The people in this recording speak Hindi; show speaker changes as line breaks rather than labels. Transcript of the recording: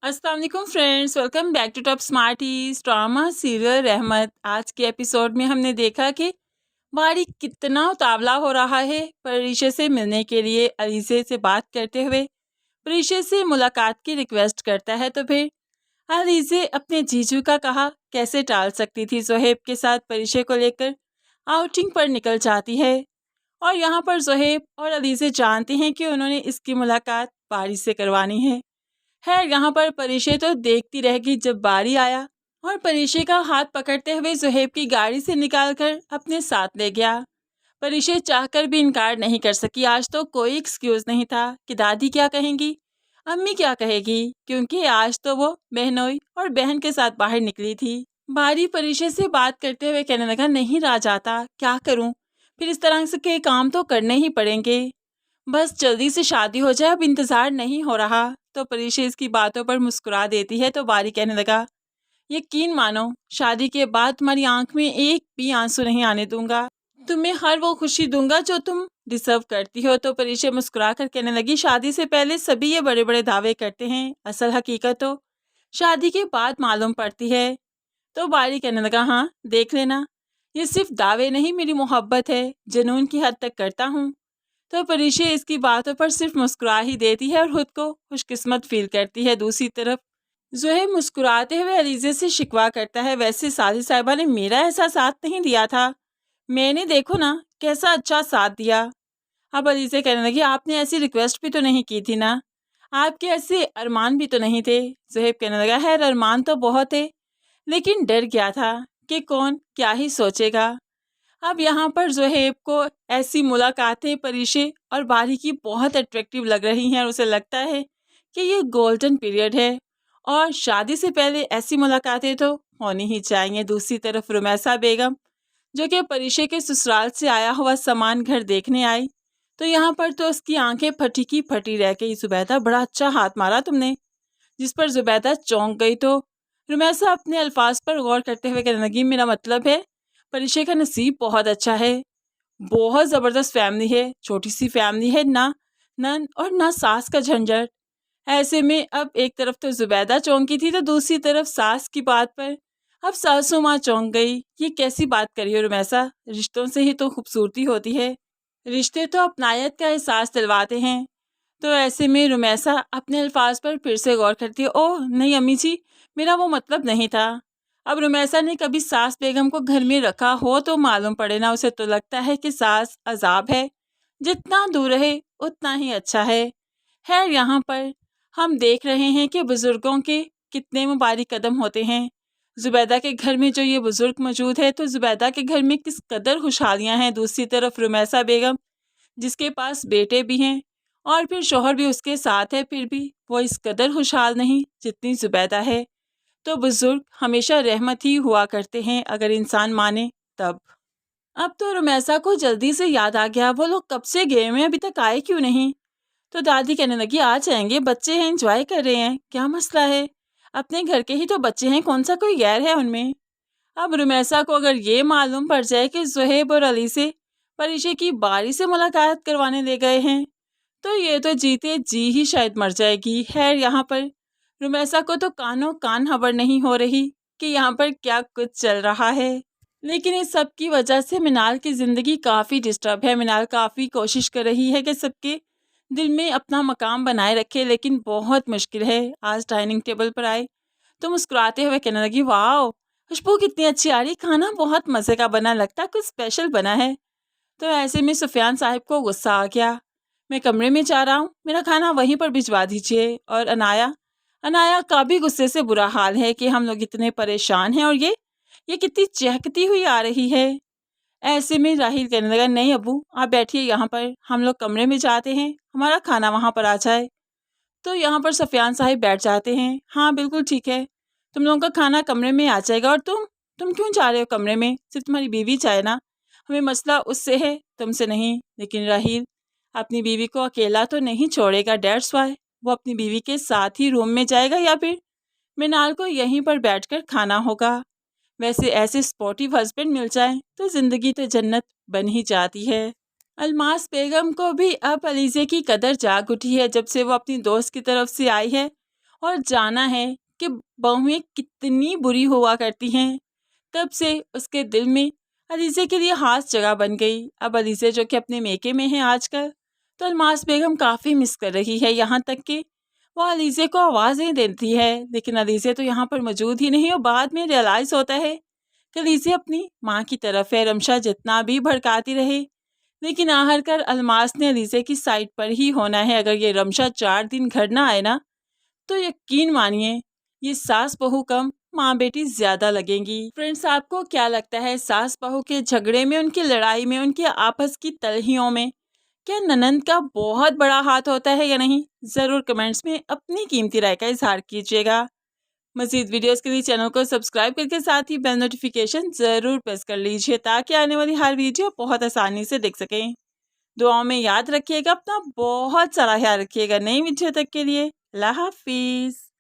अस्सलाम वालेकुम friends, welcome back to top smarties drama serial Rahmat. आज के एपिसोड में हमने देखा कि बारी कितना उतावला हो रहा है परीशा से मिलने के लिए। अलीज़े से बात करते हुए परीशा से मुलाकात की रिक्वेस्ट करता है, तो फिर अलीज़े अपने जीजू का कहा कैसे टाल सकती थी। ज़ोहैब के साथ परीशा को लेकर आउटिंग पर निकल जाती है और यहाँ पर ज़ोहैब और अलीज़े जानते हैं कि उन्होंने इसकी मुलाकात बारी से करवानी है। खैर यहाँ पर परीशा तो देखती रह गई जब बारी आया और परीशा का हाथ पकड़ते हुए ज़ोहैब की गाड़ी से निकालकर अपने साथ ले गया। परीशा चाहकर भी इनकार नहीं कर सकी। आज तो कोई एक्सक्यूज़ नहीं था कि दादी क्या कहेंगी, अम्मी क्या कहेगी, क्योंकि आज तो वो बहनोई और बहन के साथ बाहर निकली थी। बारी परीशा से बात करते हुए कहने लगा, नहीं रहा जाता, क्या करूं, फिर इस तरह से के काम तो करने ही पड़ेंगे, बस जल्दी से शादी हो जाए, अब इंतज़ार नहीं हो रहा। तो परीशा इसकी बातों पर मुस्कुरा देती है। तो बारी कहने लगा, यकीन मानो शादी के बाद तुम्हारी आंख में एक भी आंसू नहीं आने दूंगा, तुम्हें हर वो खुशी दूंगा जो तुम डिजर्व करती हो। तो परीशा मुस्कुरा कर कहने लगी, शादी से पहले सभी ये बड़े बड़े दावे करते हैं, असल हकीकत तो शादी के बाद मालूम पड़ती है। तो बारी कहने लगा, हाँ देख लेना, ये सिर्फ दावे नहीं, मेरी मोहब्बत है, जुनून की हद तक करता हूँ। तो परीशा इसकी बातों पर सिर्फ मुस्कुरा ही देती है और खुद को खुशकिस्मत फील करती है। दूसरी तरफ ज़ोहैब मुस्कुराते हुए अलीज़े से शिकवा करता है, वैसे साजिद साहिबा ने मेरा ऐसा साथ नहीं दिया था, मैंने देखो ना कैसा अच्छा साथ दिया। अब अलीज़ा कहने लगी, आपने ऐसी रिक्वेस्ट भी तो नहीं की थी ना, आपके ऐसे अरमान भी तो नहीं थे। ज़ोहैब कहने लगा, है अरमान तो बहुत है, लेकिन डर गया था कि कौन क्या ही सोचेगा। अब यहाँ पर ज़ोहैब को ऐसी मुलाकातें परीशा और बारी की बहुत अट्रैक्टिव लग रही हैं और उसे लगता है कि ये गोल्डन पीरियड है और शादी से पहले ऐसी मुलाकातें तो होनी ही चाहिए। दूसरी तरफ रुमैसा बेगम, जो कि परीशा के ससुराल से आया हुआ सामान घर देखने आई, तो यहाँ पर तो उसकी आंखें फटी की फटी रह गई। ज़ुबैदा, बड़ा अच्छा हाथ मारा तुमने, जिस पर ज़ुबैदा चौंक गई। तो रुमैसा अपने अल्फाज पर गौर करते हुए कहने लगी, मेरा मतलब है परीशा का नसीब बहुत अच्छा है, बहुत ज़बरदस्त फैमिली है, छोटी सी फैमिली है, ना नन और ना सास का झंझट। ऐसे में अब एक तरफ तो ज़ुबैदा चौंकी थी, तो दूसरी तरफ सास की बात पर अब सासू माँ चौंक गई। ये कैसी बात करी हो रुमैसा, रिश्तों से ही तो खूबसूरती होती है, रिश्ते तो अपनायत का एहसास दिलवाते हैं। तो ऐसे में रुमैसा अपने अल्फाज पर फिर से गौर करती है, ओह नहीं अम्मी जी, मेरा वो मतलब नहीं था। अब रुमैसा ने कभी सास बेगम को घर में रखा हो तो मालूम पड़े ना, उसे तो लगता है कि सास अजाब है, जितना दूर रहे उतना ही अच्छा है। खैर यहाँ पर हम देख रहे हैं कि बुज़ुर्गों के कितने मुबारक कदम होते हैं। ज़ुबैदा के घर में जो ये बुज़ुर्ग मौजूद है, तो ज़ुबैदा के घर में किस कदर खुशहालियाँ हैं। दूसरी तरफ रुमैसा बेगम, जिसके पास बेटे भी हैं और फिर शौहर भी उसके साथ है, फिर भी वो इस कदर खुशहाल नहीं जितनी ज़ुबैदा है। तो बुज़ुर्ग हमेशा रहमत ही हुआ करते हैं, अगर इंसान माने तब। अब तो रुमैसा को जल्दी से याद आ गया, वो लोग कब से गए हैं, अभी तक आए क्यों नहीं। तो दादी कहने लगी, आ जाएंगे, बच्चे हैं, एंजॉय कर रहे हैं, क्या मसला है, अपने घर के ही तो बच्चे हैं, कौन सा कोई गैर है उनमें। अब रुमैसा को अगर ये मालूम पड़ जाए कि ज़ोहैब और अली से परीशा की बारी से मुलाकात करवाने ले गए हैं, तो ये तो जीते जी ही शायद मर जाएगी। खैर यहाँ पर रुमैसा को तो कानों कान खबर नहीं हो रही कि यहाँ पर क्या कुछ चल रहा है, लेकिन इस सब की वजह से मिनाल की ज़िंदगी काफ़ी डिस्टर्ब है। मिनाल काफ़ी कोशिश कर रही है कि सबके दिल में अपना मकाम बनाए रखे, लेकिन बहुत मुश्किल है। आज डाइनिंग टेबल पर आए तो मुस्कुराते हुए कहने लगी, वाह खुशबू कितनी अच्छी आ रही, खाना बहुत मज़े का बना, लगता कुछ स्पेशल बना है। तो ऐसे में सुफियान साहब को गुस्सा आ गया, मैं कमरे में जा रहा हूँ, मेरा खाना वहीं पर भिजवा दीजिए। और अनाया अनाया का भी गुस्से से बुरा हाल है कि हम लोग इतने परेशान हैं और ये कितनी चहकती हुई आ रही है। ऐसे में राहिल कहने लगा, नहीं अबू आप बैठिए यहाँ पर, हम लोग कमरे में जाते हैं, हमारा खाना वहाँ पर आ जाए। तो यहाँ पर सफियान साहिब बैठ जाते हैं, हाँ बिल्कुल ठीक है, तुम लोगों का खाना कमरे में आ जाएगा। और तुम क्यों जा रहे हो कमरे में, सिर्फ तुम्हारी बीवी चाहे ना, हमें मसला उससे है, तुमसे नहीं। लेकिन राहिल अपनी बीवी को अकेला तो नहीं छोड़ेगा, डेट्स वाई वो अपनी बीवी के साथ ही रूम में जाएगा, या फिर मिनाल को यहीं पर बैठकर खाना होगा। वैसे ऐसे स्पोर्टिव हस्बैंड मिल जाए तो ज़िंदगी तो जन्नत बन ही जाती है। अलमास बेगम को भी अब अलीज़े की कदर जाग उठी है, जब से वो अपनी दोस्त की तरफ से आई है और जाना है कि बहुएं कितनी बुरी हुआ करती हैं। तब से उसके दिल में अलीज़े के लिए खास जगह बन गई। अब अलीज़े जो कि अपने मेके में है आजकल, तो अल्मास बेगम काफ़ी मिस कर रही है, यहाँ तक कि वो अलीज़े को आवाज़ें देती है, लेकिन अलीज़े तो यहाँ पर मौजूद ही नहीं। और बाद में रियलाइज़ होता है कि अलीज़े अपनी माँ की तरफ है। रमशा जितना भी भड़काती रहे, लेकिन आखिरकार अल्मास ने अलीज़े की साइड पर ही होना है। अगर ये रमशा 4 दिन घर ना आए ना, तो यकीन मानिए ये सास बहू कम माँ बेटी ज्यादा लगेंगी। फ्रेंड्स, आपको क्या लगता है, सास बहू के झगड़े में, उनकी लड़ाई में, उनकी आपस की तलहियों में क्या ननंद का बहुत बड़ा हाथ होता है या नहीं? जरूर कमेंट्स में अपनी कीमती राय का इजहार कीजिएगा। मज़ीद वीडियोस के लिए चैनल को सब्सक्राइब करके साथ ही बेल नोटिफिकेशन जरूर प्रेस कर लीजिए, ताकि आने वाली हर वीडियो बहुत आसानी से देख सकें। दुआओं में याद रखिएगा, अपना बहुत सारा ख्याल रखिएगा। नई वीडियो तक के लिए अल्लाह हाफिज़।